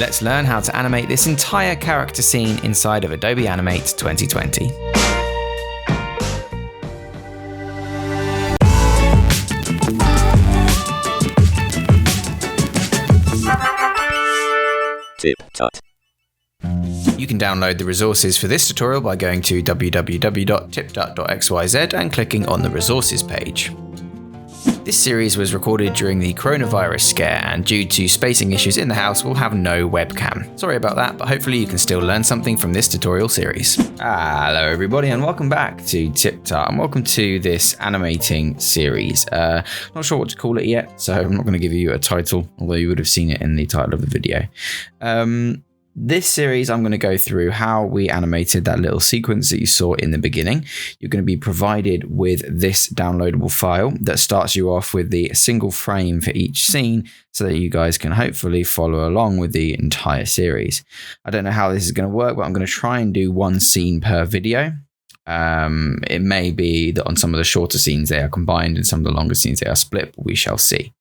let's learn how to animate this entire character scene inside of Adobe Animate 2020. TipTut. You can download the resources for this tutorial by going to www.tiptut.xyz and clicking on the resources page. This series was recorded during the coronavirus scare, and due to spacing issues in the house, we'll have no webcam. Sorry about that, but hopefully you can still learn something from this tutorial series. Hello everybody and welcome back to TipTut, and welcome to this animating series. Not sure what to call it yet, so I'm not going to give you a title, although you would have seen it in the title of the video. This series, I'm going to go through how we animated that little sequence that you saw in the beginning. You're going to be provided with this downloadable file that starts you off with the single frame for each scene so that you guys can hopefully follow along with the entire series. I don't know how this is going to work, but I'm going to try and do one scene per video. It may be that on some of the shorter scenes they are combined and some of the longer scenes they are split, but we shall see.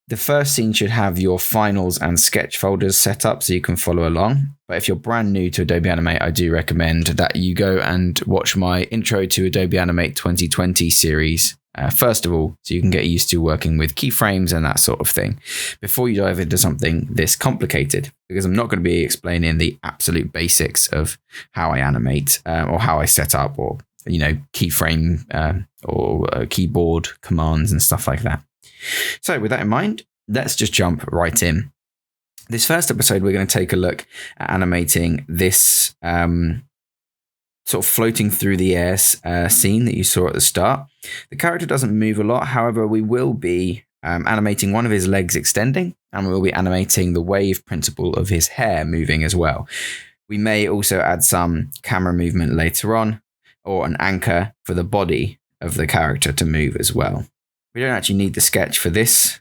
The first scene should have your finals and sketch folders set up so you can follow along. But if you're brand new to Adobe Animate, I do recommend that you go and watch my Intro to Adobe Animate 2020 series first of all, so you can get used to working with keyframes and that sort of thing before you dive into something this complicated, because I'm not going to be explaining the absolute basics of how I animate or how I set up, or keyframe or keyboard commands and stuff like that. So with that in mind, let's just jump right in. This first episode, we're going to take a look at animating this sort of floating through the air scene that you saw at the start. The character doesn't move a lot. However, we will be animating one of his legs extending, and we'll be animating the wave principle of his hair moving as well. We may also add some camera movement later on, or an anchor for the body of the character to move as well. We don't actually need the sketch for this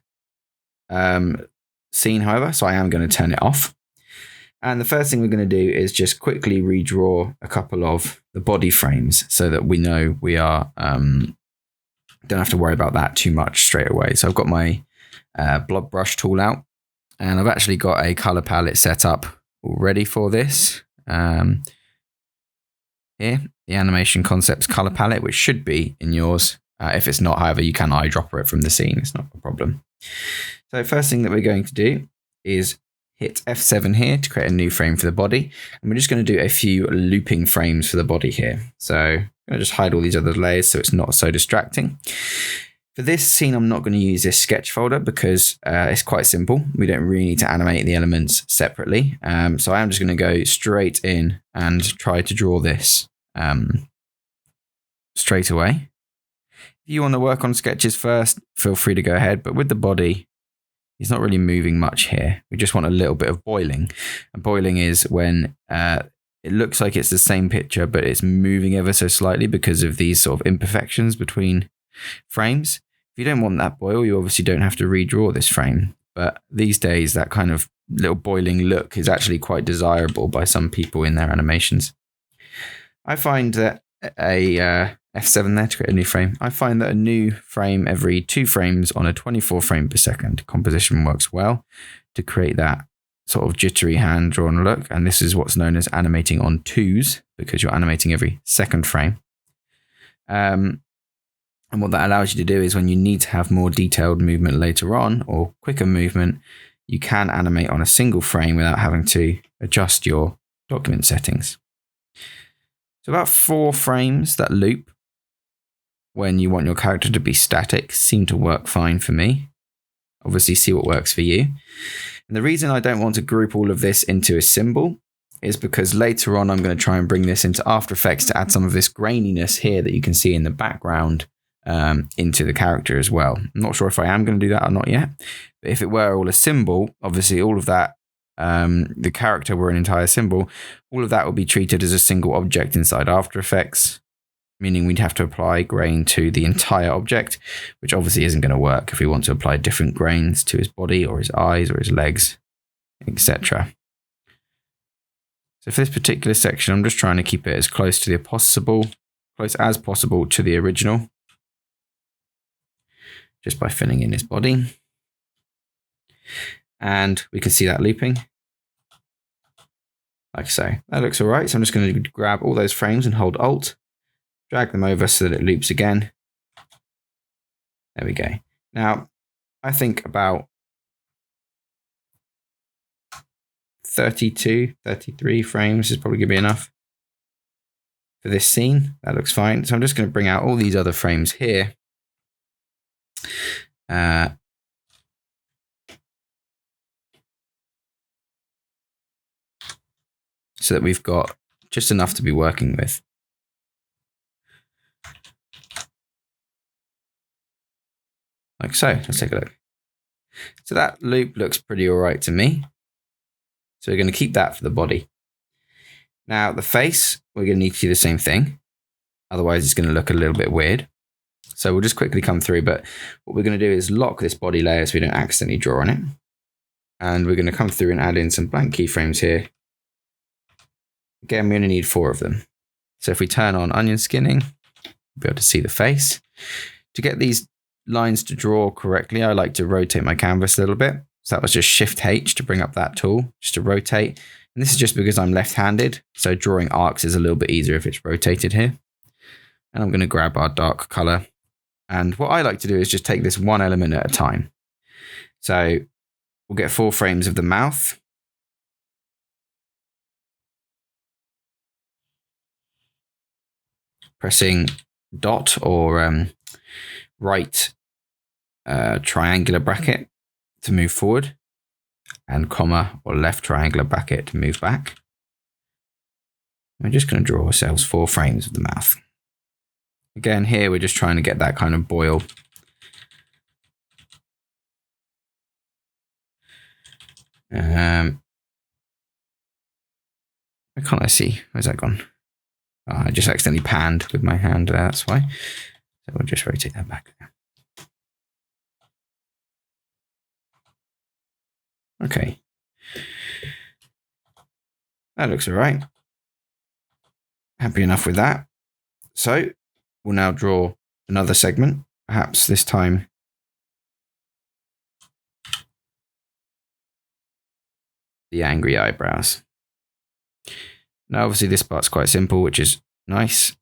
scene, however, so I am going to turn it off. And the first thing we're going to do is just quickly redraw a couple of the body frames so that we know we are don't have to worry about that too much straight away. So I've got my blob brush tool out, and I've actually got a color palette set up already for this. Here, the Animation Concepts color palette, which should be in yours. If it's not, however, you can eyedropper it from the scene. It's not a problem. So first thing that we're going to do is hit F7 here to create a new frame for the body. And we're just going to do a few looping frames for the body here. So I'm going to just hide all these other layers so it's not so distracting. For this scene, I'm not going to use this sketch folder because it's quite simple. We don't really need to animate the elements separately. So I am just going to go straight in and try to draw this straight away. If you want to work on sketches first, feel free to go ahead. But with the body, he's not really moving much here. We just want a little bit of boiling. And boiling is when it looks like it's the same picture, but it's moving ever so slightly because of these sort of imperfections between frames. If you don't want that boil, you obviously don't have to redraw this frame. But these days, that kind of little boiling look is actually quite desirable by some people in their animations. I find that a F7 there to create a new frame. I find that a new frame every 2 frames on a 24 frame per second composition works well to create that sort of jittery hand-drawn look. And this is what's known as animating on 2s, because you're animating every second frame. And what that allows you to do is when you need to have more detailed movement later on, or quicker movement, you can animate on a single frame without having to adjust your document settings. So about 4 frames that loop when you want your character to be static seem to work fine for me. Obviously, see what works for you. And the reason I don't want to group all of this into a symbol is because later on I'm going to try and bring this into After Effects to add some of this graininess here that you can see in the background into the character as well. I'm not sure if I am going to do that or not yet. But if it were all a symbol, obviously all of that, the character were an entire symbol, all of that will be treated as a single object inside After Effects, meaning we'd have to apply grain to the entire object, which obviously isn't going to work if we want to apply different grains to his body or his eyes or his legs, etc. So for this particular section, I'm just trying to keep it as close as possible to the original, just by filling in his body. And we can see that looping. like so. That looks all right. So I'm just going to grab all those frames and hold Alt, drag them over so that it loops again. There we go. Now, I think about 32, 33 frames is probably going to be enough for this scene. That looks fine. So I'm just going to bring out all these other frames here. So that we've got just enough to be working with. Like so. Let's take a look. So that loop looks pretty all right to me. So we're going to keep that for the body. Now the face, we're going to need to do the same thing. Otherwise it's going to look a little bit weird. So we'll just quickly come through, but what we're going to do is lock this body layer so we don't accidentally draw on it. And we're going to come through and add in some blank keyframes here. Again, we're going to need 4 of them. So if we turn on onion skinning, we'll be able to see the face. To get these lines to draw correctly, I like to rotate my canvas a little bit. So that was just Shift H to bring up that tool, just to rotate. And this is just because I'm left-handed, so drawing arcs is a little bit easier if it's rotated here. And I'm going to grab our dark color. And what I like to do is just take this one element at a time. So we'll get 4 frames of the mouth. Pressing dot or right triangular bracket to move forward, and comma or left triangular bracket to move back. We're just going to draw ourselves 4 frames of the mouth. Again, here we're just trying to get that kind of boil. Where can't I see? Where's that gone? Oh, I just accidentally panned with my hand there, that's why. So we'll just rotate that back. Okay. That looks all right. Happy enough with that. So we'll now draw another segment, perhaps this time the angry eyebrows. Now, obviously, this part's quite simple, which is nice.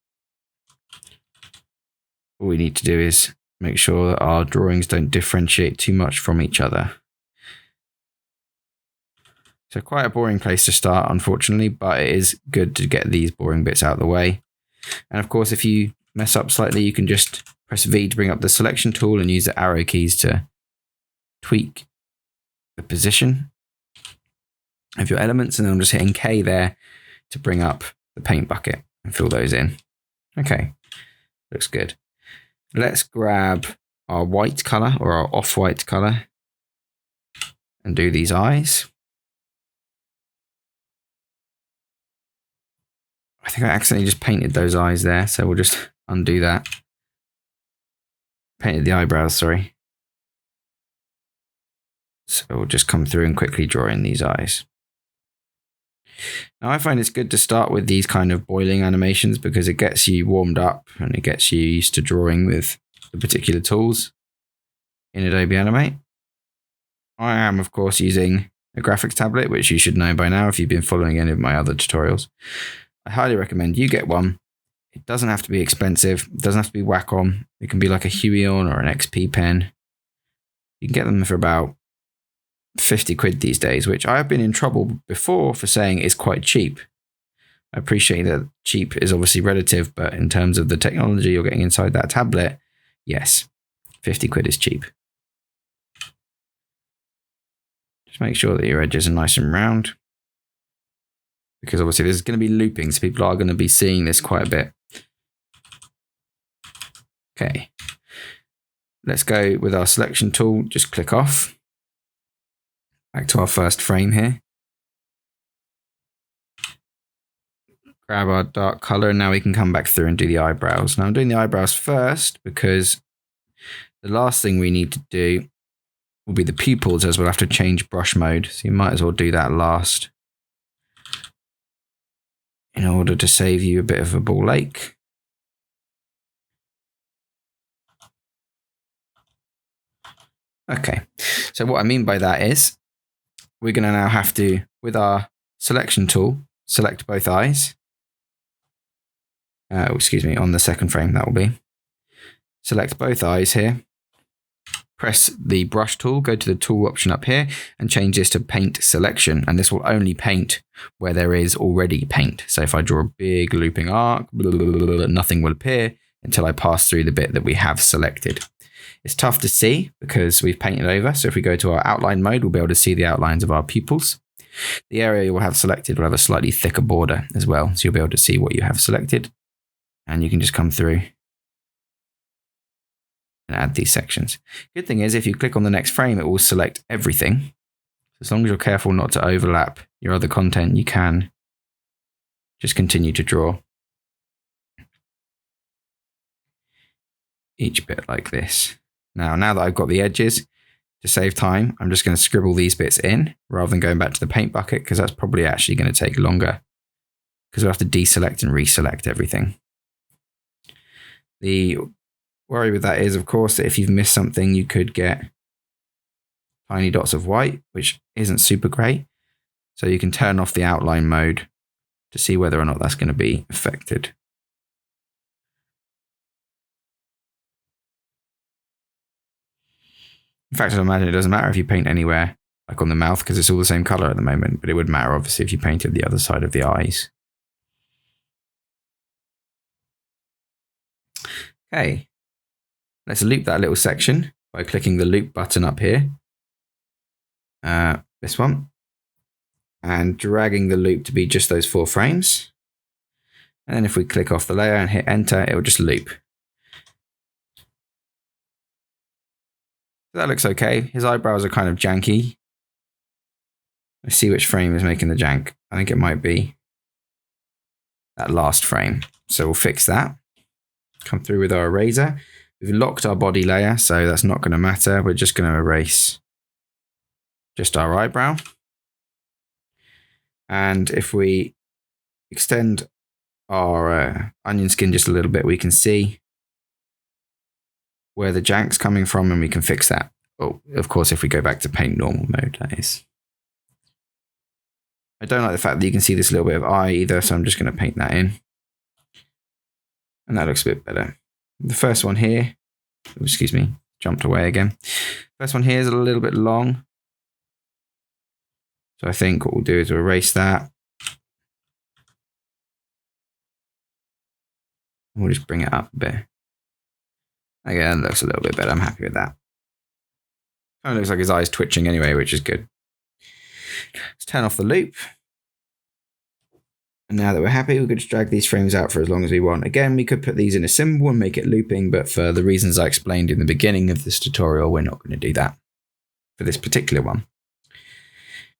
All we need to do is make sure that our drawings don't differentiate too much from each other. So quite a boring place to start, unfortunately, but it is good to get these boring bits out of the way. And of course, if you mess up slightly, you can just press V to bring up the selection tool and use the arrow keys to tweak the position of your elements. And then I'm just hitting K there to bring up the paint bucket and fill those in. Okay, looks good. Let's grab our white color or our off-white color and do these eyes. I think I accidentally just painted those eyes there, so we'll just undo that. Painted the eyebrows, sorry. So we'll just come through and quickly draw in these eyes. Now I find it's good to start with these kind of boiling animations because it gets you warmed up and it gets you used to drawing with the particular tools in Adobe Animate. I am, of course, using a graphics tablet, which you should know by now if you've been following any of my other tutorials. I highly recommend you get one. It doesn't have to be expensive. It doesn't have to be Wacom. It can be like a Huion or an XP pen. You can get them for about 50 quid these days, which I have been in trouble before for saying is quite cheap. I appreciate that cheap is obviously relative, but in terms of the technology you're getting inside that tablet, yes, 50 quid is cheap. Just make sure that your edges are nice and round, because obviously there's going to be looping, so people are going to be seeing this quite a bit. Okay, let's go with our selection tool, just click off. Back to our first frame here. Grab our dark color, and now we can come back through and do the eyebrows. Now I'm doing the eyebrows first because the last thing we need to do will be the pupils, as we'll have to change brush mode. So you might as well do that last in order to save you a bit of a ball ache. Okay, so what I mean by that is we're going to now have to, with our selection tool, select both eyes. Excuse me, on the second frame that will be. Select both eyes here. Press the brush tool, go to the tool option up here and change this to paint selection. And this will only paint where there is already paint. So if I draw a big looping arc, nothing will appear until I pass through the bit that we have selected. It's tough to see because we've painted over. So if we go to our outline mode, we'll be able to see the outlines of our pupils. The area you will have selected will have a slightly thicker border as well. So you'll be able to see what you have selected. And you can just come through and add these sections. Good thing is if you click on the next frame, it will select everything. As long as you're careful not to overlap your other content, you can just continue to draw each bit like this. Now that I've got the edges, to save time, I'm just going to scribble these bits in rather than going back to the paint bucket, because that's probably actually going to take longer because we'll have to deselect and reselect everything. The worry with that is, of course, that if you've missed something, you could get tiny dots of white, which isn't super great. So you can turn off the outline mode to see whether or not that's going to be affected. In fact, I imagine it doesn't matter if you paint anywhere, like on the mouth, because it's all the same color at the moment, but it would matter, obviously, if you painted the other side of the eyes. Okay, let's loop that little section by clicking the loop button up here. This one. And dragging the loop to be just those 4 frames. And then if we click off the layer and hit enter, it will just loop. That looks okay. His eyebrows are kind of janky. Let's see which frame is making the jank. I think it might be that last frame. So we'll fix that. Come through with our eraser. We've locked our body layer, so that's not going to matter. We're just going to erase just our eyebrow. And if we extend our onion skin just a little bit, we can see where the jank's coming from, and we can fix that. Oh, of course, if we go back to paint normal mode, that is. I don't like the fact that you can see this little bit of eye either, so I'm just going to paint that in. And that looks a bit better. The first one here, excuse me, jumped away again. First one here is a little bit long. So I think what we'll do is we'll erase that. And we'll just bring it up a bit. Again, that looks a little bit better. I'm happy with that. Kind of looks like his eye's twitching anyway, which is good. Let's turn off the loop. And now that we're happy, we could just drag these frames out for as long as we want. Again, we could put these in a symbol and make it looping, but for the reasons I explained in the beginning of this tutorial, we're not going to do that for this particular one.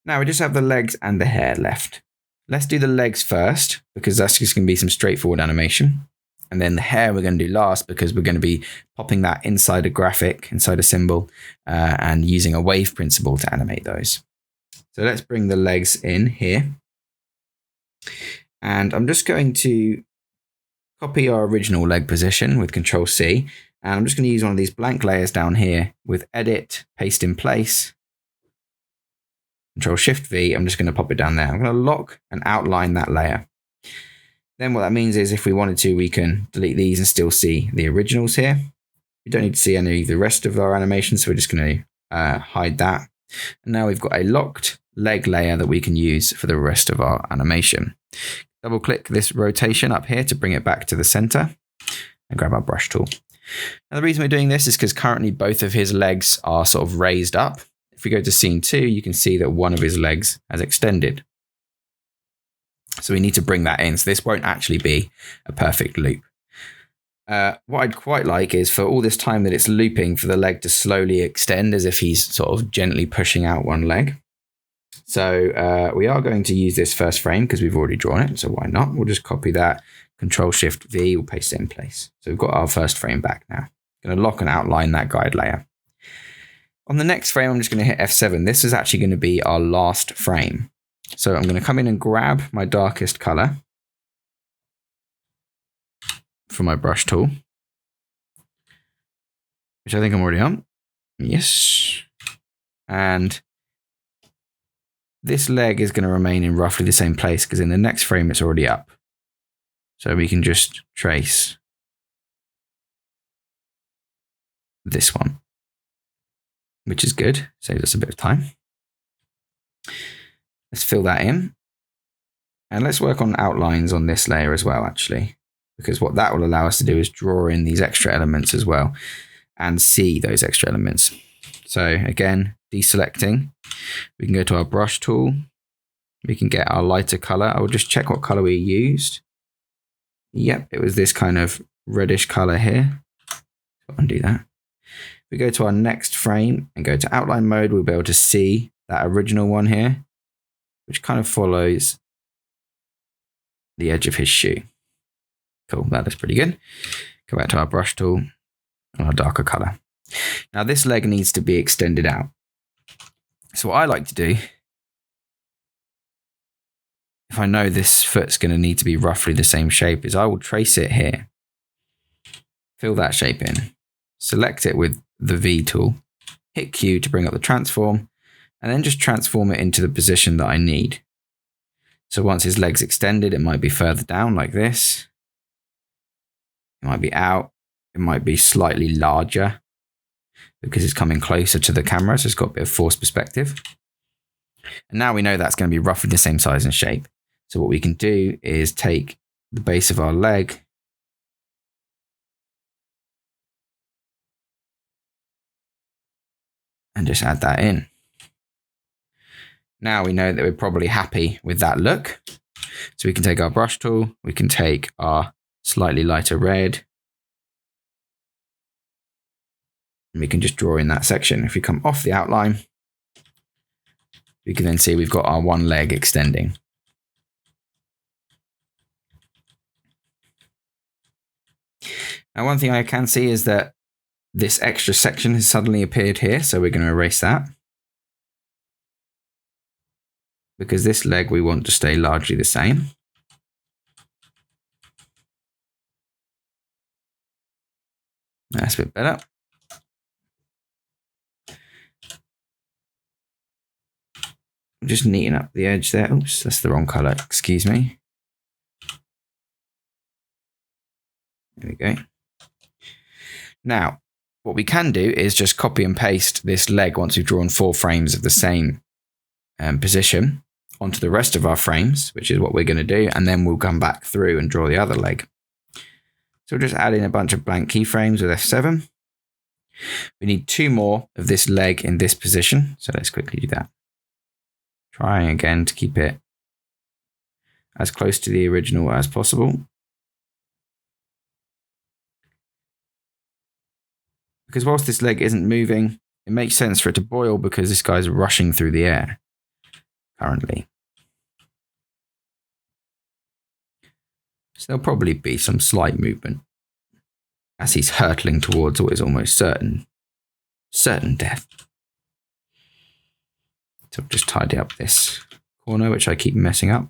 Now we just have the legs and the hair left. Let's do the legs first, because that's just going to be some straightforward animation. And then the hair we're going to do last, because we're going to be popping that inside a graphic, inside a symbol, and using a wave principle to animate those. So let's bring the legs in here. And I'm just going to copy our original leg position with Control-C. And I'm just going to use one of these blank layers down here with Edit, Paste in Place. Control-Shift-V, I'm just going to pop it down there. I'm going to lock and outline that layer. Then what that means is if we wanted to, we can delete these and still see the originals here. We don't need to see any of the rest of our animations, so we're just going to hide that. And now we've got a locked leg layer that we can use for the rest of our animation. Double click this rotation up here to bring it back to the center and grab our brush tool. Now the reason we're doing this is because currently both of his legs are sort of raised up. If we go to scene 2, you can see that one of his legs has extended. So we need to bring that in. So this won't actually be a perfect loop. What I'd quite like is for all this time that it's looping, for the leg to slowly extend as if he's sort of gently pushing out one leg. So we are going to use this first frame because we've already drawn it. So why not? We'll just copy that. Control-Shift-V, we'll paste it in place. So we've got our first frame back now. Going to lock and outline that guide layer. On the next frame, I'm just going to hit F7. This is actually going to be our last frame. So I'm going to come in and grab my darkest color for my brush tool, which I think I'm already on. Yes. And this leg is going to remain in roughly the same place because in the next frame it's already up. So we can just trace this one, which is good. Saves us a bit of time. Let's fill that in. And let's work on outlines on this layer as well, actually, because what that will allow us to do is draw in these extra elements as well and see those extra elements. So again, deselecting, we can go to our brush tool. We can get our lighter color. I will just check what color we used. Yep, it was this kind of reddish color here. Undo that. If we go to our next frame and go to outline mode, we'll be able to see that original one here, which kind of follows the edge of his shoe. Cool, that looks pretty good. Go back to our brush tool and our darker color. Now this leg needs to be extended out. So what I like to do, if I know this foot's going to need to be roughly the same shape, is I will trace it here. Fill that shape in. Select it with the V tool. Hit Q to bring up the transform. And then just transform it into the position that I need. So once his leg's extended, it might be further down like this. It might be out. It might be slightly larger because it's coming closer to the camera. So it's got a bit of forced perspective. And now we know that's going to be roughly the same size and shape. So what we can do is take the base of our leg and just add that in. Now we know that we're probably happy with that look. So we can take our brush tool, we can take our slightly lighter red, and we can just draw in that section. If we come off the outline, we can then see we've got our one leg extending. Now, one thing I can see is that this extra section has suddenly appeared here, so we're going to erase that. Because this leg we want to stay largely the same. That's a bit better. Just neaten up the edge there. Oops, that's the wrong color. Excuse me. There we go. Now, what we can do is just copy and paste this leg once we've drawn 4 frames of the same position onto the rest of our frames, which is what we're going to do, and then we'll come back through and draw the other leg. So we'll just add in a bunch of blank keyframes with F7. We need 2 more of this leg in this position, so let's quickly do that. Trying again to keep it as close to the original as possible. Because whilst this leg isn't moving, it makes sense for it to boil because this guy's rushing through the air currently. So there'll probably be some slight movement as he's hurtling towards what is almost certain death. So I'll just tidy up this corner, which I keep messing up.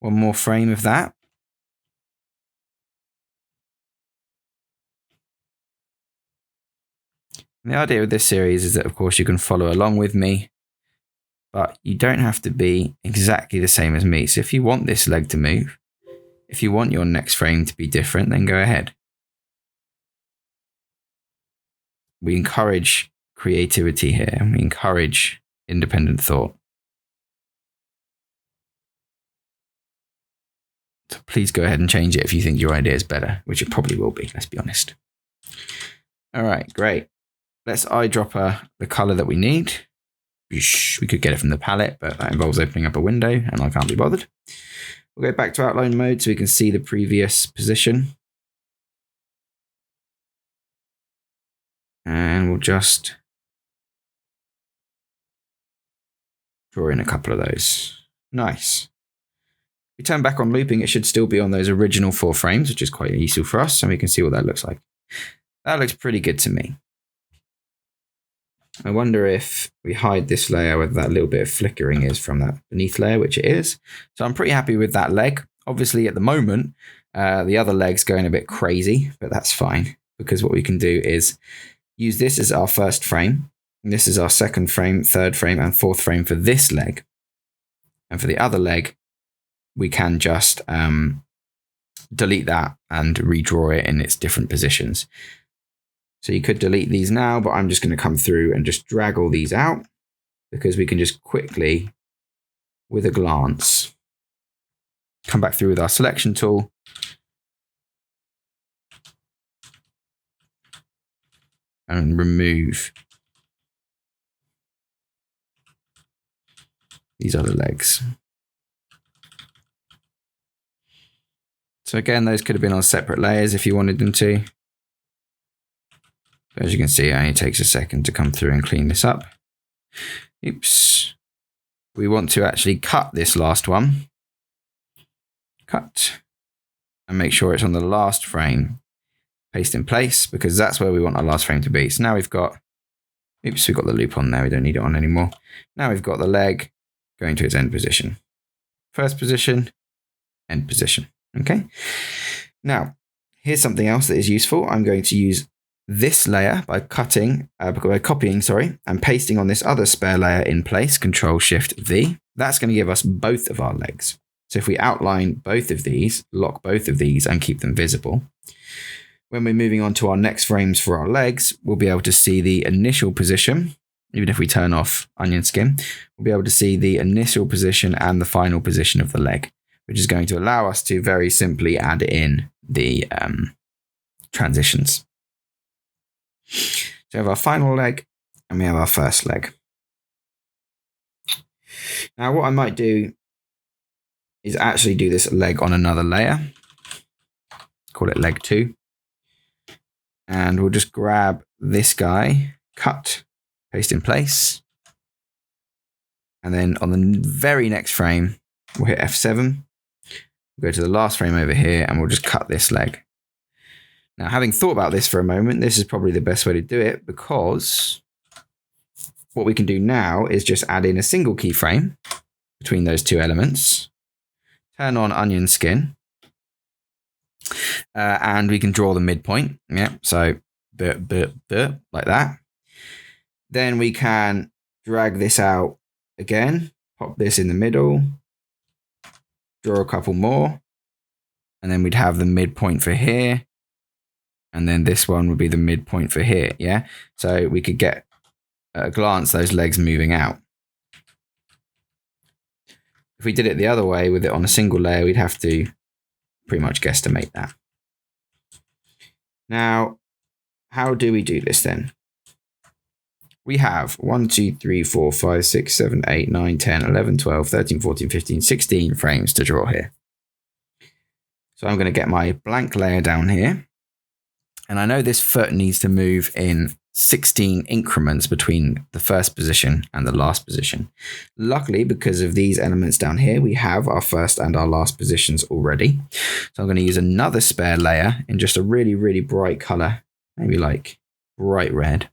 1 more frame of that. And the idea with this series is that, of course, you can follow along with me, but you don't have to be exactly the same as me. So if you want this leg to move, if you want your next frame to be different, then go ahead. We encourage creativity here, and we encourage independent thought. So please go ahead and change it if you think your idea is better, which it probably will be, let's be honest. All right, great. Let's eyedropper the color that we need. We could get it from the palette, but that involves opening up a window and I can't be bothered. We'll go back to outline mode so we can see the previous position. And we'll just draw in a couple of those. Nice. If we turn back on looping, it should still be on those original 4 frames, which is quite useful for us, and we can see what that looks like. That looks pretty good to me. I wonder if we hide this layer, whether that little bit of flickering is from that beneath layer, which it is. So I'm pretty happy with that leg. Obviously, at the moment, the other leg's going a bit crazy, but that's fine, because what we can do is use this as our first frame. And this is our second frame, third frame, and fourth frame for this leg. And for the other leg, we can just delete that and redraw it in its different positions. So you could delete these now, but I'm just going to come through and just drag all these out because we can just quickly, with a glance, come back through with our selection tool and remove these other legs. So again, those could have been on separate layers if you wanted them to. But as you can see, it only takes a second to come through and clean this up. Oops. We want to actually cut this last one. Cut. And make sure it's on the last frame. Paste in place, because that's where we want our last frame to be. So now we've got, oops, we've got the loop on there. We don't need it on anymore. Now we've got the leg going to its end position. First position, end position. Okay. Now, here's something else that is useful. I'm going to use this layer by copying, and pasting on this other spare layer in place, Control-Shift-V. That's going to give us both of our legs. So if we outline both of these, lock both of these and keep them visible, when we're moving on to our next frames for our legs, we'll be able to see the initial position. Even if we turn off onion skin, we'll be able to see the initial position and the final position of the leg, which is going to allow us to very simply add in the transitions. So we have our final leg and we have our first leg. Now what I might do is actually do this leg on another layer. Call it leg 2. And we'll just grab this guy, cut, paste in place. And then on the very next frame, we'll hit F7. We'll go to the last frame over here and we'll just cut this leg. Now, having thought about this for a moment, this is probably the best way to do it, because what we can do now is just add in a single keyframe between those two elements, turn on onion skin, and we can draw the midpoint. Yeah, so like that. Then we can drag this out again, pop this in the middle, draw a couple more, and then we'd have the midpoint for here. And then this one would be the midpoint for here, yeah? So we could get at a glance those legs moving out. If we did it the other way with it on a single layer, we'd have to pretty much guesstimate that. Now, how do we do this then? We have 1, 2, 3, 4, 5, 6, 7, 8, 9, 10, 11, 12, 13, 14, 15, 16 frames to draw here. So I'm going to get my blank layer down here. And I know this foot needs to move in 16 increments between the first position and the last position. Luckily, because of these elements down here, we have our first and our last positions already. So I'm going to use another spare layer in just a really, really bright color, maybe like bright red.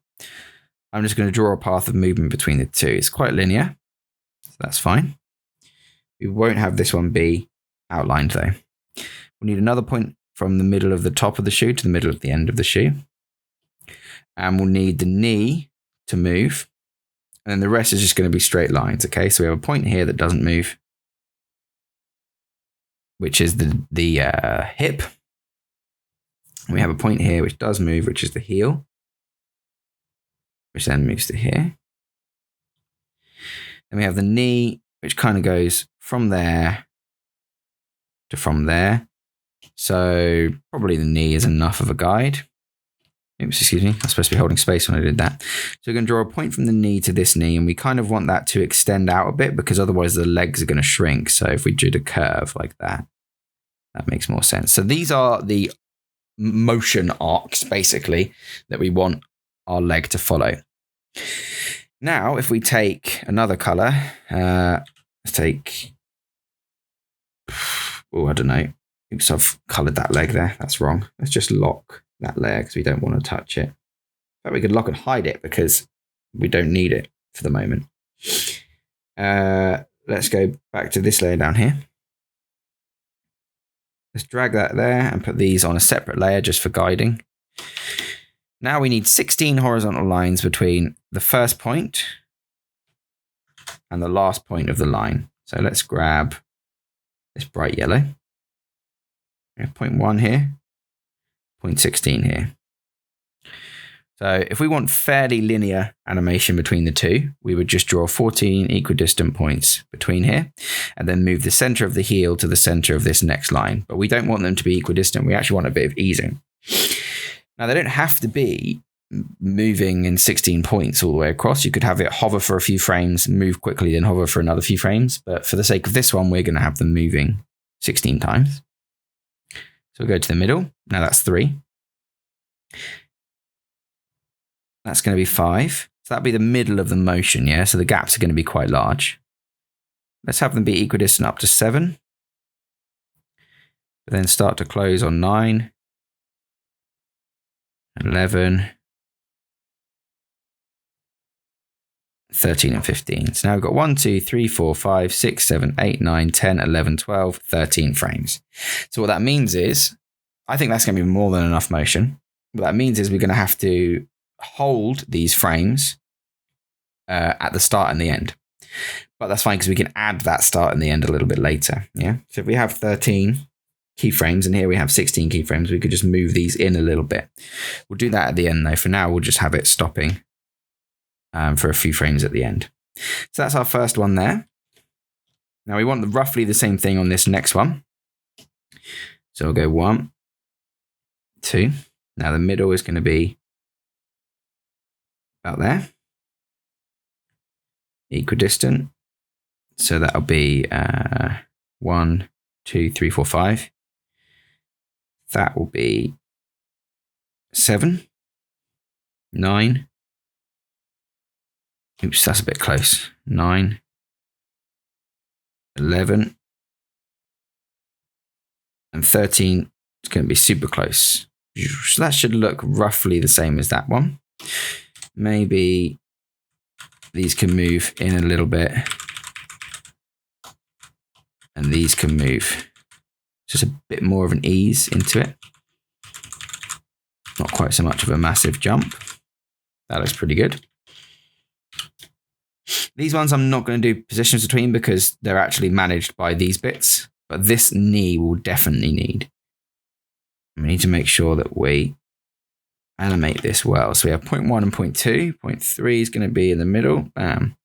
I'm just going to draw a path of movement between the two. It's quite linear, so that's fine. We won't have this one be outlined though. We need another point from the middle of the top of the shoe to the middle of the end of the shoe. And we'll need the knee to move. And then the rest is just going to be straight lines, okay? So we have a point here that doesn't move, which is the hip. And we have a point here which does move, which is the heel, which then moves to here. Then we have the knee, which kind of goes from there to from there. So probably the knee is enough of a guide. Oops, excuse me. I was supposed to be holding space when I did that. So we're going to draw a point from the knee to this knee, and we kind of want that to extend out a bit because otherwise the legs are going to shrink. So if we drew a curve like that, that makes more sense. So these are the motion arcs, basically, that we want our leg to follow. Now, if we take another color, let's take, I don't know. Oops, I've colored that leg there. That's wrong. Let's just lock that layer because we don't want to touch it. But we could lock and hide it because we don't need it for the moment. Let's go back to this layer down here. Let's drag that there and put these on a separate layer just for guiding. Now we need 16 horizontal lines between the first point and the last point of the line. So let's grab this bright yellow. We have point 1 here, point 16 here. So if we want fairly linear animation between the two, we would just draw 14 equidistant points between here and then move the center of the heel to the center of this next line. But we don't want them to be equidistant. We actually want a bit of easing. Now, they don't have to be moving in 16 points all the way across. You could have it hover for a few frames, move quickly, then hover for another few frames. But for the sake of this one, we're going to have them moving 16 times. So we'll go to the middle. Now that's 3. That's going to be 5. So that'll be the middle of the motion, yeah? So the gaps are going to be quite large. Let's have them be equidistant up to 7. But then start to close on 9, 11, 13 and 15. So now we've got 1, 2, 3, 4, 5, 6, 7, 8, 9, 10, 11, 12, 13 frames. So what that means is, I think that's going to be more than enough motion. What that means is we're going to have to hold these frames at the start and the end. But that's fine because we can add that start and the end a little bit later. Yeah. So if we have 13 keyframes and here we have 16 keyframes, we could just move these in a little bit. We'll do that at the end though. For now, we'll just have it stopping for a few frames at the end. So that's our first one there. Now we want roughly the same thing on this next one. So we'll go 1, 2. Now the middle is going to be about there. Equidistant. So that'll be 1, 2, 3, 4, 5. That will be 7, 9. Oops, that's a bit close. 9, 11, and 13. It's going to be super close. So that should look roughly the same as that one. Maybe these can move in a little bit. And these can move just a bit more of an ease into it. Not quite so much of a massive jump. That looks pretty good. These ones I'm not going to do positions between because they're actually managed by these bits. But this knee will definitely need. We need to make sure that we animate this well. So we have point 1 and point 2. Point 3 is going to be in the middle. Bam.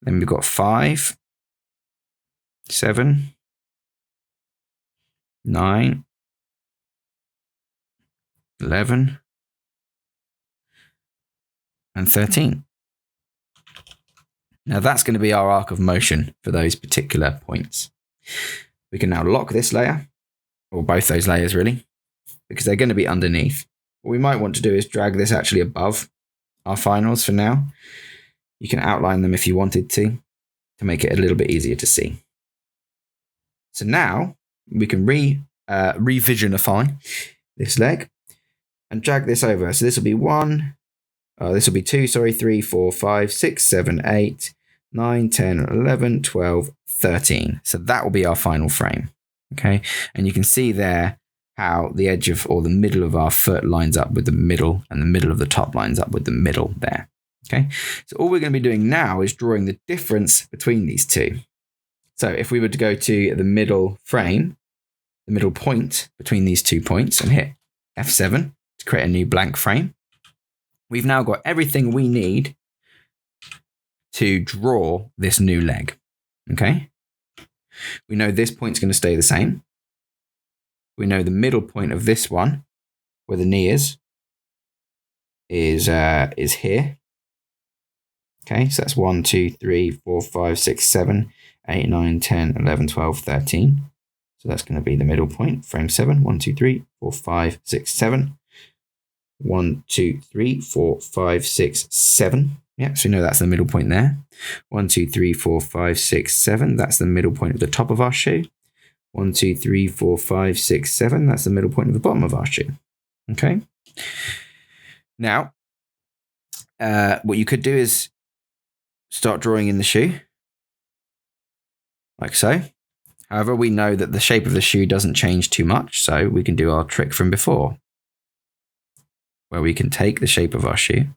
Then we've got 5, 7, 9, 11, and 13. Now that's going to be our arc of motion for those particular points. We can now lock this layer, or both those layers really, because they're going to be underneath. What we might want to do is drag this actually above our finals for now. You can outline them if you wanted to make it a little bit easier to see. So now we can revisionify this leg and drag this over. So this will be 2, 3, 4, 5, 6, 7, 8, 9, 10, 11, 12, 13. So that will be our final frame. Okay. And you can see there how the edge of, or the middle of our foot lines up with the middle and the middle of the top lines up with the middle there. Okay. So all we're going to be doing now is drawing the difference between these two. So if we were to go to the middle frame, the middle point between these 2 points and hit F7 to create a new blank frame, we've now got everything we need to draw this new leg. Okay. We know this point's going to stay the same. We know the middle point of this one, where the knee is here. Okay, so that's 1, 2, 3, 4, 5, 6, 7, 8, 9, 10, 11, 12, 13. So that's going to be the middle point, frame 7. 1, 2, 3, 4, 5, 6, 7. 1, 2, 3, 4, 5, 6, 7. Yeah, so we know that's the middle point there. 1, 2, 3, 4, 5, 6, 7. That's the middle point of the top of our shoe. 1, 2, 3, 4, 5, 6, 7. That's the middle point of the bottom of our shoe. Okay. Now, what you could do is start drawing in the shoe, like so. However, we know that the shape of the shoe doesn't change too much, so we can do our trick from before. where we can take the shape of our shoe,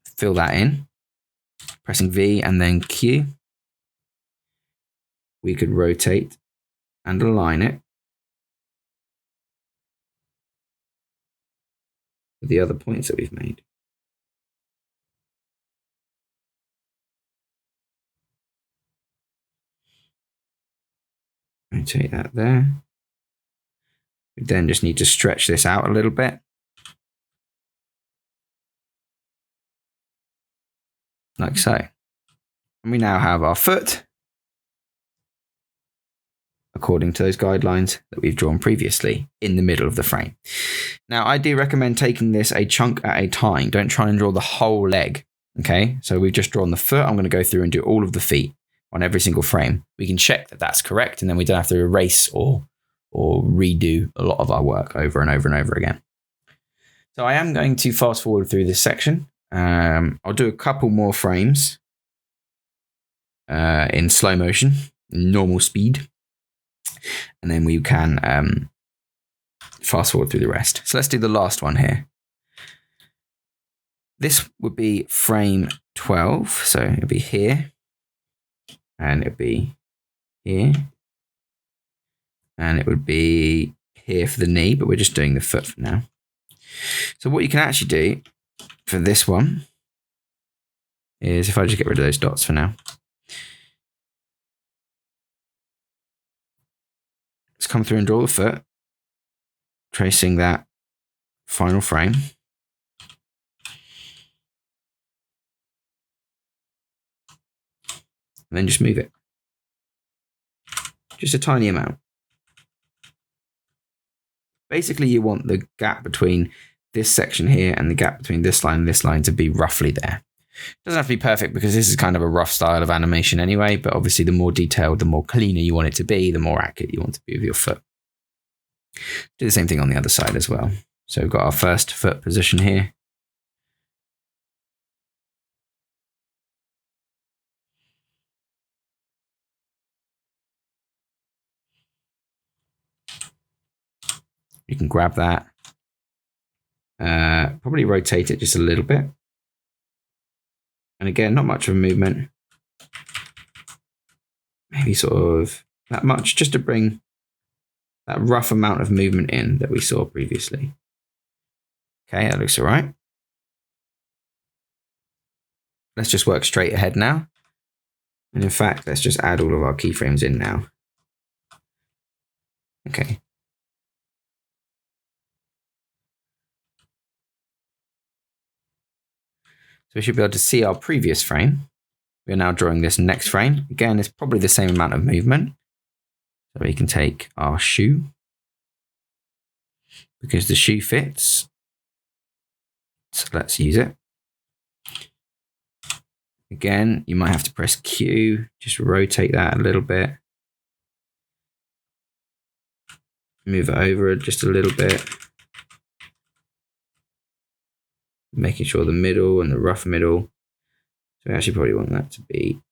fill that in, pressing V and then Q. We could rotate and align it with the other points that we've made. Rotate that there. We then just need to stretch this out a little bit. Like so. And we now have our foot according to those guidelines that we've drawn previously in the middle of the frame. Now, I do recommend taking this a chunk at a time. Don't try and draw the whole leg. Okay, so we've just drawn the foot. I'm going to go through and do all of the feet on every single frame. We can check that that's correct, and then we don't have to erase or redo a lot of our work over and over and over again. So I am going to fast forward through this section. I'll do a couple more frames in slow motion, normal speed, and then we can fast forward through the rest. So let's do the last one here. This would be frame 12. So it'll be here, and it'll be here, and it would be here for the knee, but we're just doing the foot for now. So what you can actually do for this one is, if I just get rid of those dots for now, let's come through and draw the foot, tracing that final frame. And then just move it. Just a tiny amount. Basically, you want the gap between this section here and the gap between this line and this line to be roughly there. It doesn't have to be perfect because this is kind of a rough style of animation anyway, but obviously the more detailed, the more cleaner you want it to be, the more accurate you want to be with your foot. Do the same thing on the other side as well. So we've got our first foot position here. You can grab that, probably rotate it just a little bit. And again, not much of a movement. Maybe sort of that much, just to bring that rough amount of movement in that we saw previously. Okay, that looks all right. Let's just work straight ahead now. And in fact, let's just add all of our keyframes in now. Okay. So we should be able to see our previous frame. We're now drawing this next frame. Again, it's probably the same amount of movement. So we can take our shoe, because the shoe fits. So let's use it. Again, you might have to press Q, just rotate that a little bit. Move it over just a little bit. Making sure the middle and the rough middle. So we actually probably want that to be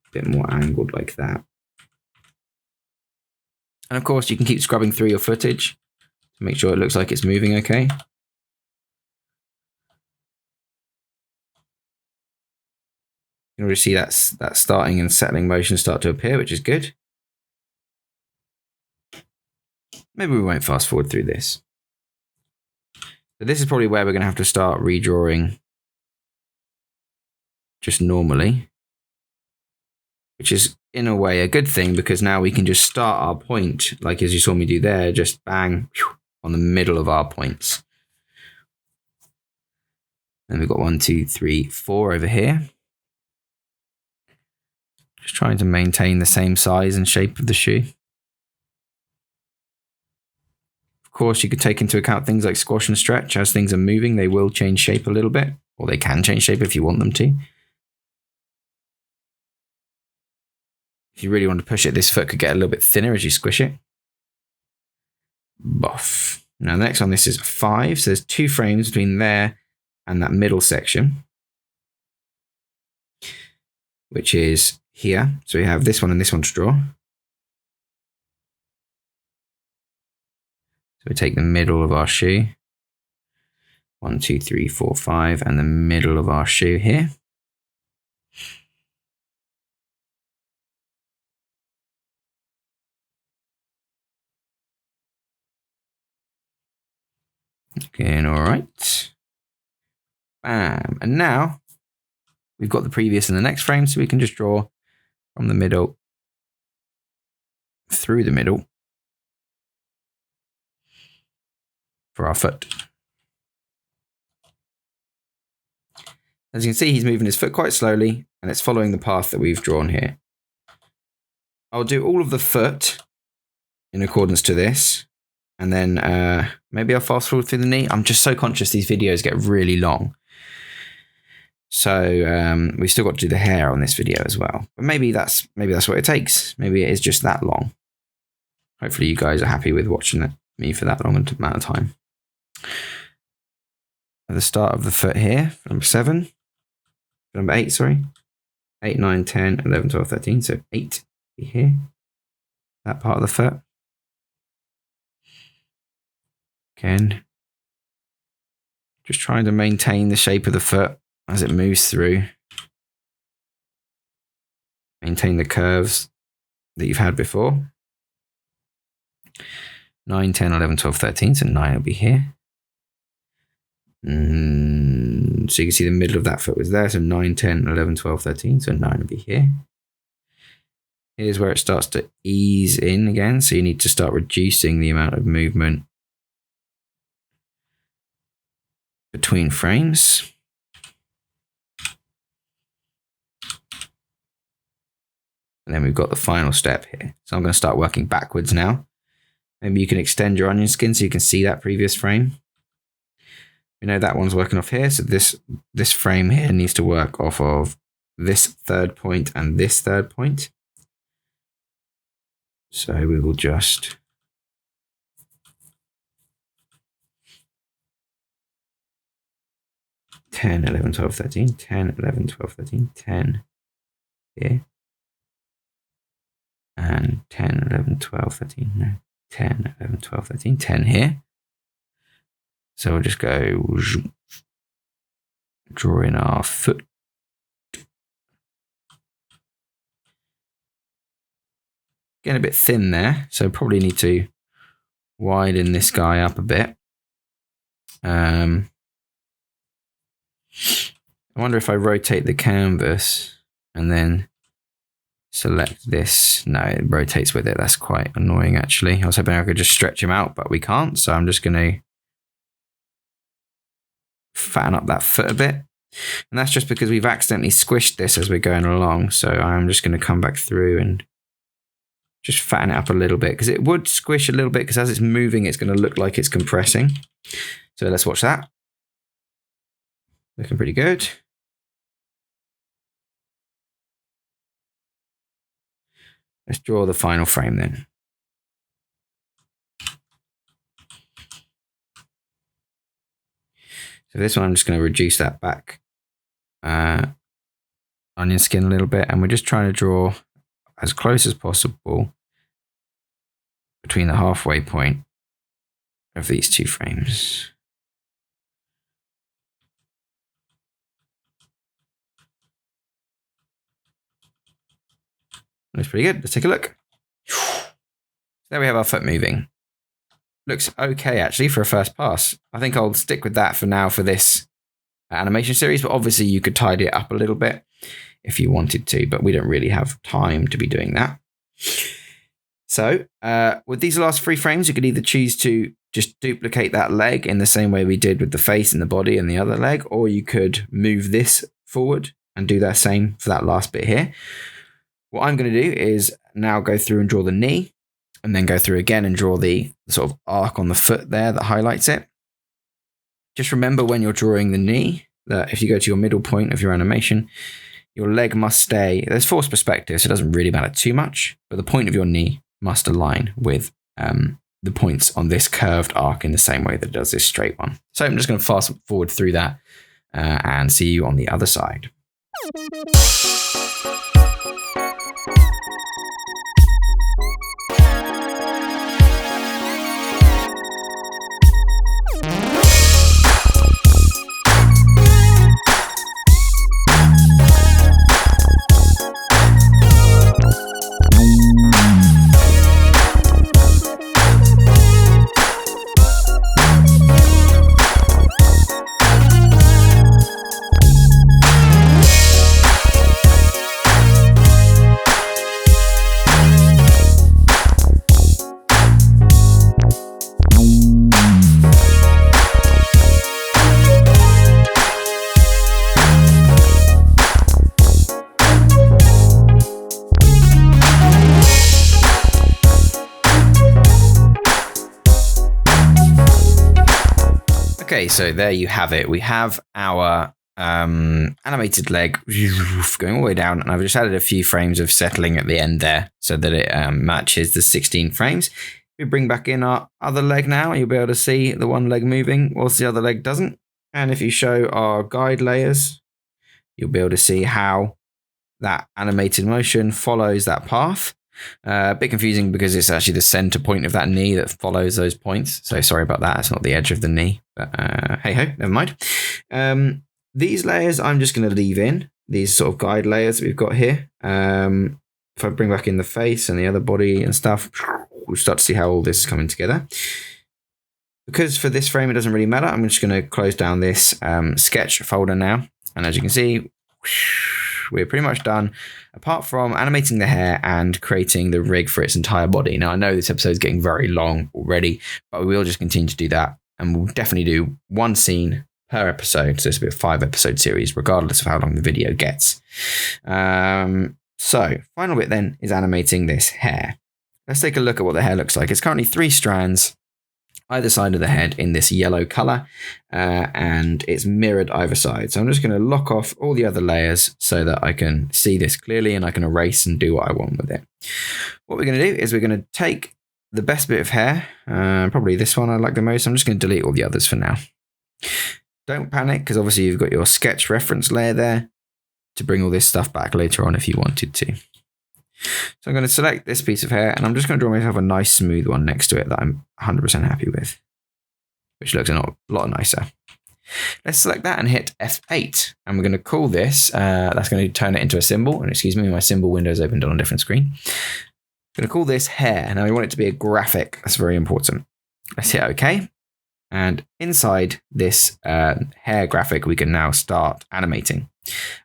a bit more angled like that. And of course, you can keep scrubbing through your footage to make sure it looks like it's moving okay. You can already see that starting and settling motion start to appear, which is good. Maybe we won't fast forward through this. But this is probably where we're going to have to start redrawing just normally, which is in a way a good thing, because now we can just start our point, like as you saw me do there, just bang on the middle of our points. Then we've got 1, 2, 3, 4 over here. Just trying to maintain the same size and shape of the shoe. Of course, you could take into account things like squash and stretch. As things are moving, they will change shape a little bit, or they can change shape if you want them to. If you really want to push it, this foot could get a little bit thinner as you squish it. Boff. Now, the next one, this is 5. So there's 2 frames between there and that middle section, which is here. So we have this one and this one to draw. So we take the middle of our shoe, 1, 2, 3, 4, 5, and the middle of our shoe here. Okay, all right. Bam. And now we've got the previous and the next frame, so we can just draw from the middle through the middle for our foot. As you can see, he's moving his foot quite slowly, and it's following the path that we've drawn here. I'll do all of the foot in accordance to this, and then maybe I'll fast forward through the knee. I'm just so conscious these videos get really long. So we've still got to do the hair on this video as well. But maybe that's what it takes. Maybe it is just that long. Hopefully you guys are happy with watching me for that long amount of time. At the start of the foot here, number 8, sorry. 8, 9, 10, 11, 12, 13. So 8 here. That part of the foot. Again, just trying to maintain the shape of the foot as it moves through. Maintain the curves that you've had before. 9, 10, 11, 12, 13. So 9 will be here. So you can see the middle of that foot was there. So 9, 10, 11, 12, 13. So 9 will be here. Here's where it starts to ease in again. So you need to start reducing the amount of movement between frames. And then we've got the final step here. So I'm going to start working backwards now. Maybe you can extend your onion skin so you can see that previous frame. We know that one's working off here. So this frame here needs to work off of this third point and this third point. So we will just (10, 11, 12, 13, 10, 11, 12, 13, 10 here. And 10, 11, 12, 13, no, 10, 11, 12, 13, 10 here. So we'll just go draw in our foot. Getting a bit thin there, so probably need to widen this guy up a bit. I wonder if I rotate the canvas and then select this. No, it rotates with it. That's quite annoying, actually. I was hoping I could just stretch him out, but we can't. So I'm just going to fatten up that foot a bit. And that's just because we've accidentally squished this as we're going along. So I'm just going to come back through and just fatten it up a little bit, because it would squish a little bit, because as it's moving, it's going to look like it's compressing. So let's watch that. Looking pretty good. Let's draw the final frame then. So this one, I'm just going to reduce that back onion skin a little bit, and we're just trying to draw as close as possible between the halfway point of these two frames. Looks pretty good. Let's take a look. There we have our foot moving. Looks okay, actually, for a first pass. I think I'll stick with that for now for this animation series, but obviously you could tidy it up a little bit if you wanted to, but we don't really have time to be doing that. So with these last 3 frames, you could either choose to just duplicate that leg in the same way we did with the face and the body and the other leg, or you could move this forward and do that same for that last bit here. What I'm going to do is now go through and draw the knee, and then go through again and draw the sort of arc on the foot there that highlights it. Just remember when you're drawing the knee that if you go to your middle point of your animation, your leg must stay, there's forced perspective, so it doesn't really matter too much, but the point of your knee must align with the points on this curved arc in the same way that it does this straight one. So I'm just going to fast forward through that and see you on the other side. Okay, so there you have it. We have our animated leg going all the way down, and I've just added a few frames of settling at the end there so that it matches the 16 frames. If we bring back in our other leg now, you'll be able to see the one leg moving whilst the other leg doesn't. And if you show our guide layers, you'll be able to see how that animated motion follows that path. A bit confusing because it's actually the center point of that knee that follows those points. So sorry about that. It's not the edge of the knee, but hey ho, never mind. These layers I'm just going to leave in, these sort of guide layers that we've got here. If I bring back in the face and the other body and stuff, we'll start to see how all this is coming together. Because for this frame it doesn't really matter, I'm just going to close down this sketch folder now. And as you can see, we're pretty much done, apart from animating the hair and creating the rig for its entire body. Now, I know this episode is getting very long already, but we will just continue to do that. And we'll definitely do one scene per episode. So this will be a 5-episode series, regardless of how long the video gets. So, final bit then is animating this hair. Let's take a look at what the hair looks like. It's currently 3 strands either side of the head in this yellow color, and it's mirrored either side. So I'm just going to lock off all the other layers so that I can see this clearly and I can erase and do what I want with it. What we're going to do is we're going to take the best bit of hair, probably this one I like the most. I'm just going to delete all the others for now. Don't panic, because obviously you've got your sketch reference layer there to bring all this stuff back later on if you wanted to. So I'm going to select this piece of hair, and I'm just going to draw myself a nice smooth one next to it that I'm 100% happy with, which looks a lot nicer. Let's select that and hit F8, and we're going to call this, that's going to turn it into a symbol, and excuse me, my symbol window is opened on a different screen. I'm going to call this hair. Now we want it to be a graphic, that's very important. Let's hit OK, and inside this hair graphic we can now start animating.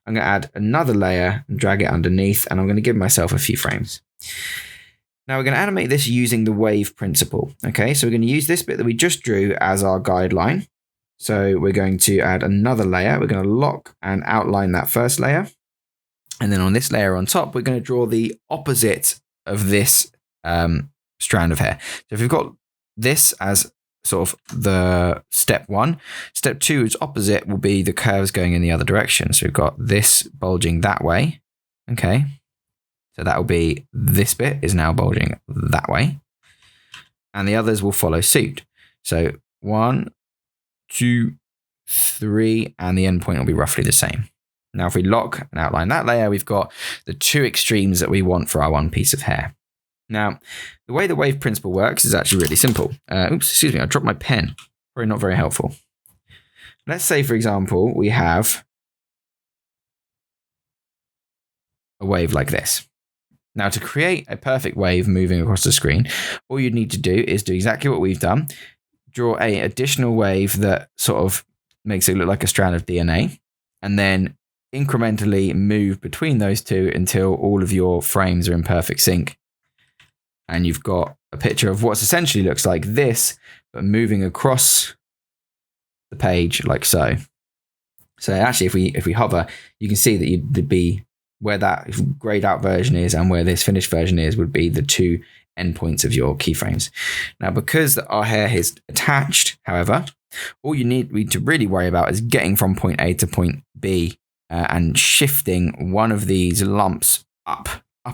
I'm going to add another layer and drag it underneath, and I'm going to give myself a few frames. Now we're going to animate this using the wave principle. Okay, so we're going to use this bit that we just drew as our guideline. So we're going to add another layer. We're going to lock and outline that first layer. And then on this layer on top, we're going to draw the opposite of this strand of hair. So if we've got this as sort of the step 1. Step 2 is opposite, will be the curves going in the other direction. So we've got this bulging that way. Okay. So that will be, this bit is now bulging that way. And the others will follow suit. So 1, 2, 3, and the end point will be roughly the same. Now if we lock and outline that layer, we've got the 2 extremes that we want for our one piece of hair. Now, the way the wave principle works is actually really simple. Oops, excuse me, I dropped my pen. Probably not very helpful. Let's say, for example, we have a wave like this. Now, to create a perfect wave moving across the screen, all you'd need to do is do exactly what we've done. Draw an additional wave that sort of makes it look like a strand of DNA, and then incrementally move between those two until all of your frames are in perfect sync. And you've got a picture of what essentially looks like this, but moving across the page like so. So actually, if we hover, you can see that you'd be where that grayed out version is and where this finished version is would be the 2 endpoints of your keyframes. Now, because our hair is attached, however, all you need to really worry about is getting from point A to point B and shifting one of these lumps up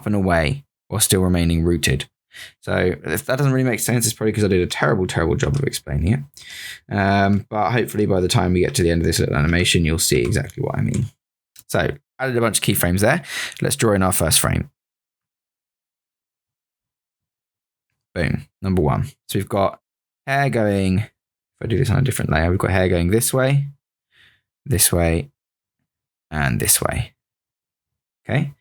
and away while still remaining rooted. So if that doesn't really make sense, it's probably because I did a terrible job of explaining it. But hopefully by the time we get to the end of this little animation, you'll see exactly what I mean. So added a bunch of keyframes there. Let's draw in our first frame. Boom, number 1. So we've got hair going, if I do this on a different layer, we've got hair going this way, and this way. Okay.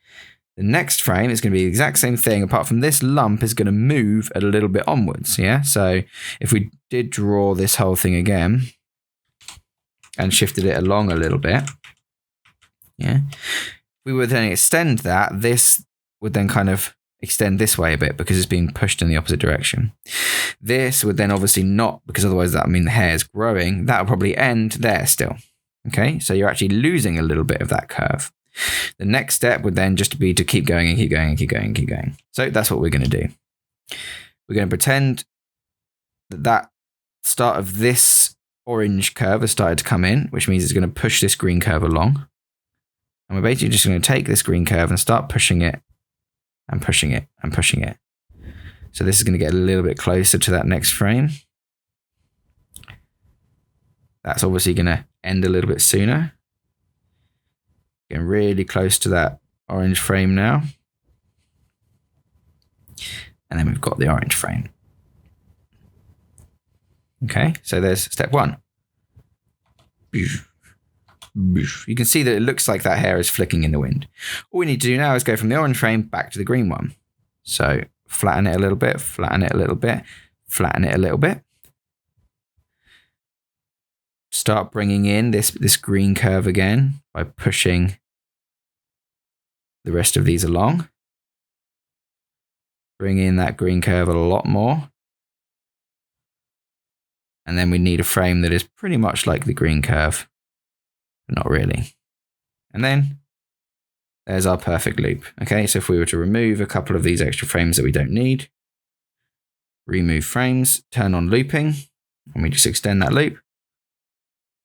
The next frame is going to be the exact same thing, apart from this lump is going to move a little bit onwards. Yeah. So if we did draw this whole thing again and shifted it along a little bit, yeah, we would then extend that. This would then kind of extend this way a bit because it's being pushed in the opposite direction. This would then obviously not, because otherwise that would mean the hair is growing. That will probably end there still. Okay. So you're actually losing a little bit of that curve. The next step would then just be to keep going and keep going and keep going and keep going. So that's what we're going to do. We're going to pretend that start of this orange curve has started to come in, which means it's going to push this green curve along. And we're basically just going to take this green curve and start pushing it and pushing it and pushing it. So this is going to get a little bit closer to that next frame. That's obviously going to end a little bit sooner. Getting really close to that orange frame now. And then we've got the orange frame. Okay, so there's step one. You can see that it looks like that hair is flicking in the wind. All we need to do now is go from the orange frame back to the green one. So flatten it a little bit, flatten it a little bit, flatten it a little bit. Start bringing in this green curve again by pushing the rest of these along. Bring in that green curve a lot more. And then we need a frame that is pretty much like the green curve, but not really. And then there's our perfect loop. Okay, so if we were to remove a couple of these extra frames that we don't need, remove frames, turn on looping, and we just extend that loop,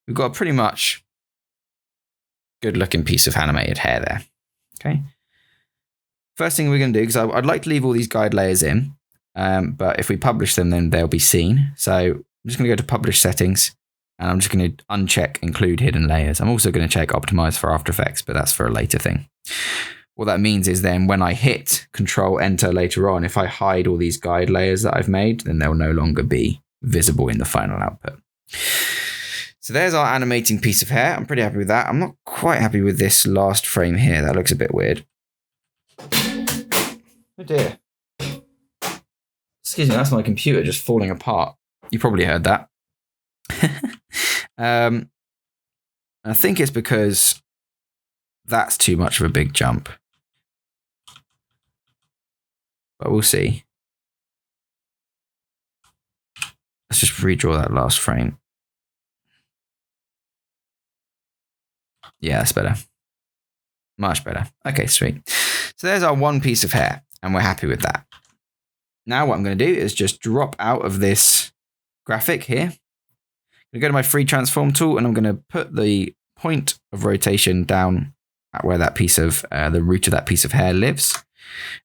we've got a pretty much good looking piece of animated hair there. Okay. First thing we're going to do, because I'd like to leave all these guide layers in, but if we publish them, then they'll be seen. So I'm just going to go to publish settings, and I'm just going to uncheck include hidden layers. I'm also going to check optimize for After Effects, but that's for a later thing. What that means is then when I hit Control Enter later on, if I hide all these guide layers that I've made, then they'll no longer be visible in the final output. So there's our animating piece of hair. I'm pretty happy with that. I'm not quite happy with this last frame here. That looks a bit weird. Oh dear. Excuse me, that's my computer just falling apart. You probably heard that. I think it's because that's too much of a big jump. But we'll see. Let's just redraw that last frame. Yeah, that's better. Much better. Okay, sweet. So there's our one piece of hair, and we're happy with that. Now what I'm going to do is just drop out of this graphic here. I'm going to go to my free transform tool, and I'm going to put the point of rotation down at where that piece of, the root of that piece of hair lives.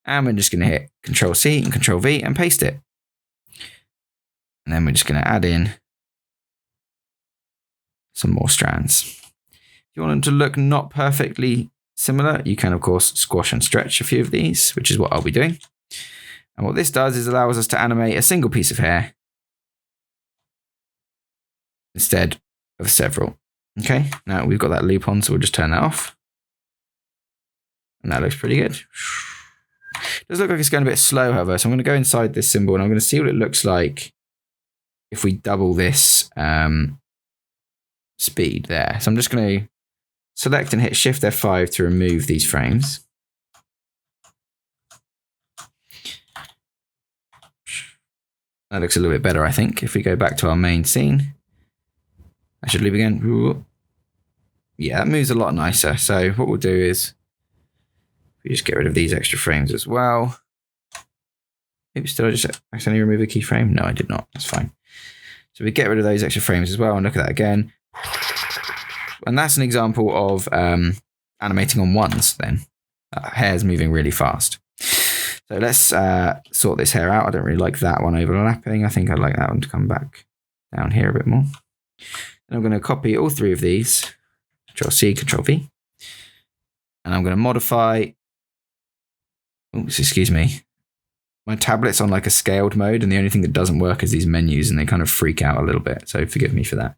And we're just going to hit Control C and Control V and paste it. And then we're just going to add in some more strands. If you want them to look not perfectly similar, you can, of course, squash and stretch a few of these, which is what I'll be doing. And what this does is allows us to animate a single piece of hair instead of several. Okay, now we've got that loop on, so we'll just turn that off. And that looks pretty good. It does look like it's going a bit slow, however, so I'm going to go inside this symbol and I'm going to see what it looks like if we double this speed there. So I'm just going to select and hit Shift F5 to remove these frames. That looks a little bit better, I think. If we go back to our main scene, I should loop again. Yeah, that moves a lot nicer. So what we'll do is we just get rid of these extra frames as well. Oops, did I just accidentally remove a keyframe? No, I did not. That's fine. So we get rid of those extra frames as well, and look at that again. And that's an example of animating on ones then. Hair's moving really fast. So let's sort this hair out. I don't really like that one overlapping. I think I'd like that one to come back down here a bit more. And I'm going to copy all three of these. Control C, Control V. And I'm going to modify. Oops, excuse me. My tablet's on like a scaled mode, and the only thing that doesn't work is these menus, and they kind of freak out a little bit. So forgive me for that.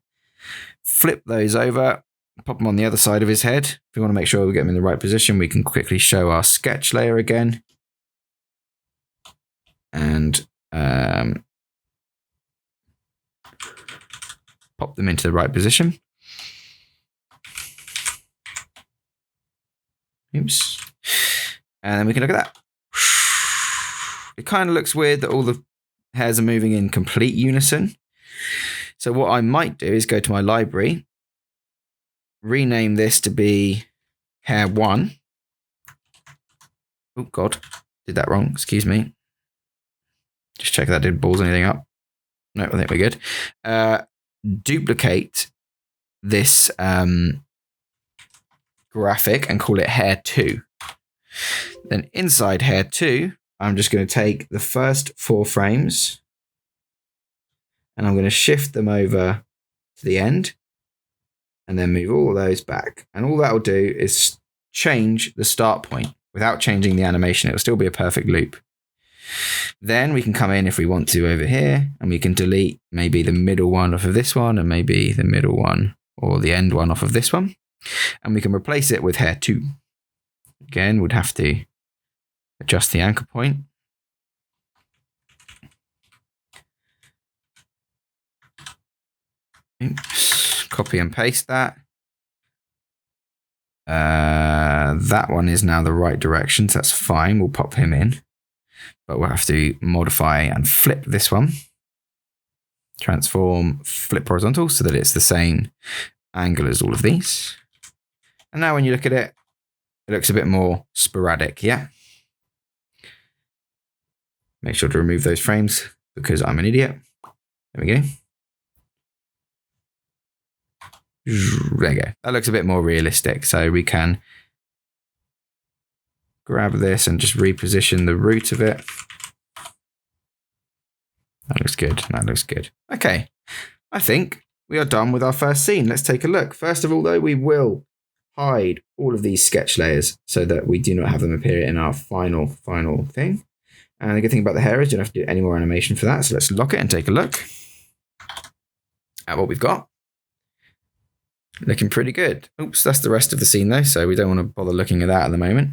Flip those over, pop them on the other side of his head. If we want to make sure we get them in the right position, we can quickly show our sketch layer again. And pop them into the right position. Oops. And then we can look at that. It kind of looks weird that all the hairs are moving in complete unison. So what I might do is go to my library, rename this to be Hair 1. Oh, God. Did that wrong. Excuse me. Just check that didn't balls anything up. No, I think we're good. duplicate this graphic and call it hair 2. Then inside hair 2, I'm just going to take the first 4 frames and I'm going to shift them over to the end and then move all of those back. And all that will do is change the start point without changing the animation. It will still be a perfect loop. Then we can come in if we want to over here and we can delete maybe the middle one off of this one and maybe the middle one or the end one off of this one. And we can replace it with hair 2. Again, we'd have to adjust the anchor point. Oops. Copy and paste that. That one is now the right direction, so that's fine. We'll pop him in. But we'll have to modify and flip this one. Transform, flip horizontal so that it's the same angle as all of these. And now when you look at it, it looks a bit more sporadic, yeah? Make sure to remove those frames because I'm an idiot. There we go. There you go. That looks a bit more realistic. So we can grab this and just reposition the root of it. That looks good. That looks good. Okay. I think we are done with our first scene. Let's take a look. First of all, though, we will hide all of these sketch layers so that we do not have them appear in our final thing. And the good thing about the hair is you don't have to do any more animation for that. So let's lock it and take a look at what we've got. Looking pretty good. Oops, that's the rest of the scene though, so we don't want to bother looking at that at the moment.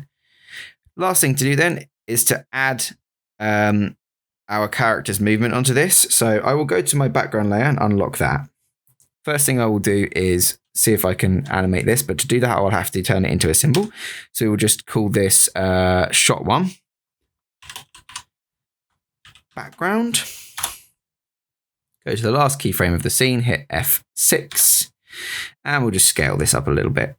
Last thing to do then is to add our character's movement onto this. So I will go to my background layer and unlock that. First thing I will do is see if I can animate this, but to do that I'll have to turn it into a symbol. So we'll just call this shot 1. Background. Go to the last keyframe of the scene, hit F6. And we'll just scale this up a little bit.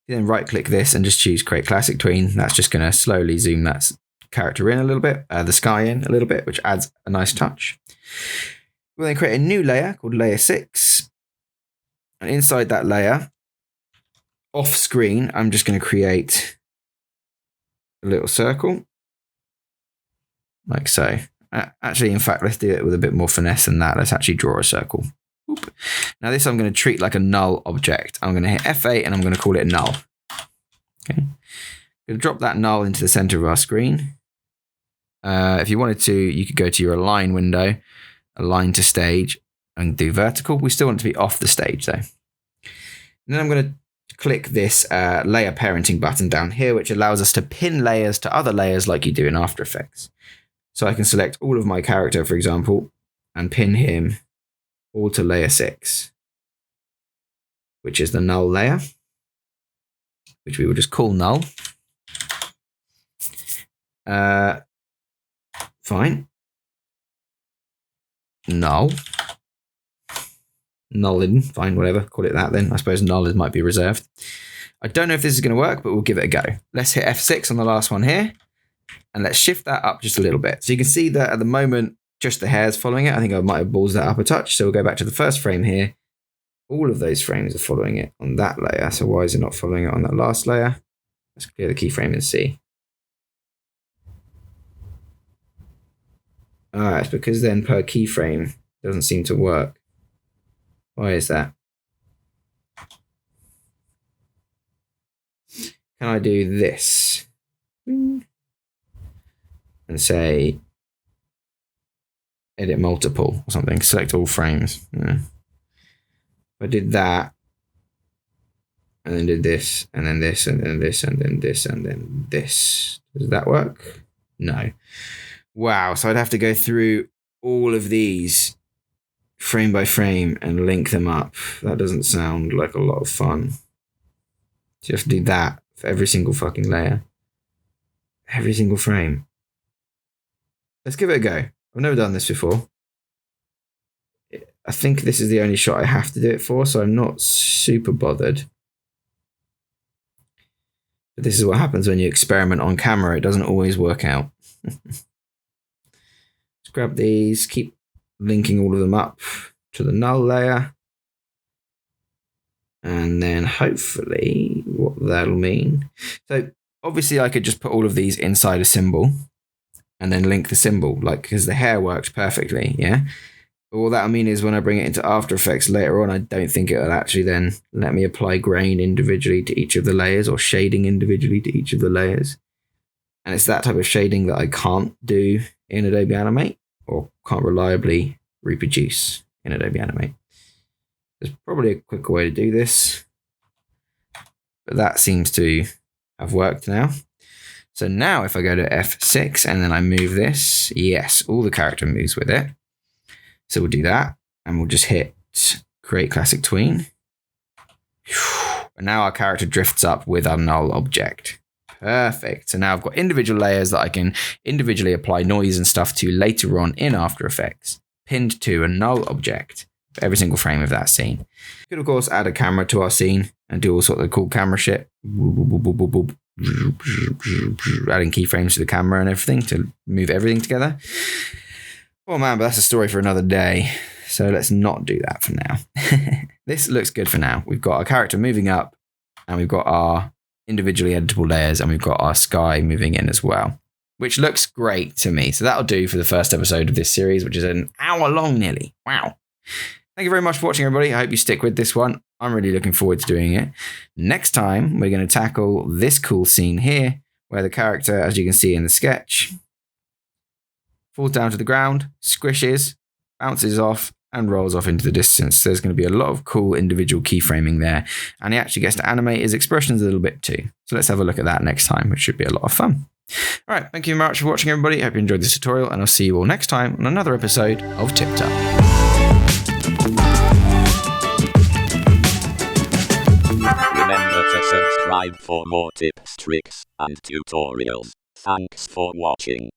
You then right click this and just choose create classic tween. That's just going to slowly zoom that character in a little bit, the sky in a little bit, which adds a nice touch. We'll then create a new layer called layer 6. And inside that layer, off screen, I'm just going to create a little circle like so. Actually, in fact, let's do it with a bit more finesse than that. Let's actually draw a circle. Oop. Now this I'm going to treat like a null object. I'm going to hit F8 and I'm going to call it null. Okay. I'm going to drop that null into the center of our screen. If you wanted to, you could go to your align window, align to stage, and do vertical. We still want it to be off the stage though. And then I'm going to click this layer parenting button down here, which allows us to pin layers to other layers like you do in After Effects. So I can select all of my character, for example, and pin him all to layer 6, which is the null layer, which we will just call null. Fine. Null. Nullin, fine, whatever, call it that then. I suppose null might be reserved. I don't know if this is going to work, but we'll give it a go. Let's hit F6 on the last one here. And let's shift that up just a little bit. So you can see that at the moment, just the hair's following it. I think I might have ballsed that up a touch. So we'll go back to the first frame here. All of those frames are following it on that layer. So why is it not following it on that last layer? Let's clear the keyframe and see. It's because then per keyframe doesn't seem to work. Why is that? Can I do this? And say edit multiple or something, select all frames. Yeah. If I did that and then did this and then this and then this and then this and then this, does that work? No. Wow, so I'd have to go through all of these frame by frame and link them up. That doesn't sound like a lot of fun. So you have to do that for every single fucking layer. Every single frame. Let's give it a go. I've never done this before. I think this is the only shot I have to do it for, so I'm not super bothered. But this is what happens when you experiment on camera. It doesn't always work out. Let's grab these, keep linking all of them up to the null layer. And then hopefully what that'll mean. So obviously I could just put all of these inside a symbol and then link the symbol, like, because the hair works perfectly, yeah? But what that'll mean is when I bring it into After Effects later on, I don't think it'll actually then let me apply grain individually to each of the layers or shading individually to each of the layers. And it's that type of shading that I can't do in Adobe Animate or can't reliably reproduce in Adobe Animate. There's probably a quicker way to do this, but that seems to have worked now. So now if I go to F6 and then I move this, yes, all the character moves with it. So we'll do that and we'll just hit Create Classic Tween. And now our character drifts up with our null object. Perfect. So now I've got individual layers that I can individually apply noise and stuff to later on in After Effects, pinned to a null object for every single frame of that scene. You could, of course, add a camera to our scene and do all sorts of cool camera shit. Adding keyframes to the camera and everything to move everything together. Oh man, but that's a story for another day. So let's not do that for now. This looks good for now. We've got our character moving up and we've got our individually editable layers and we've got our sky moving in as well, which looks great to me. So that'll do for the first episode of this series, which is an hour long nearly. Wow. Thank you very much for watching, everybody. I hope you stick with this one. I'm really looking forward to doing it. Next time, we're going to tackle this cool scene here, where the character, as you can see in the sketch, falls down to the ground, squishes, bounces off, and rolls off into the distance. So there's going to be a lot of cool individual keyframing there. And he actually gets to animate his expressions a little bit too. So let's have a look at that next time, which should be a lot of fun. All right, thank you very much for watching, everybody. I hope you enjoyed this tutorial, and I'll see you all next time on another episode of TipTut. Remember to subscribe for more tips, tricks, and tutorials. Thanks for watching.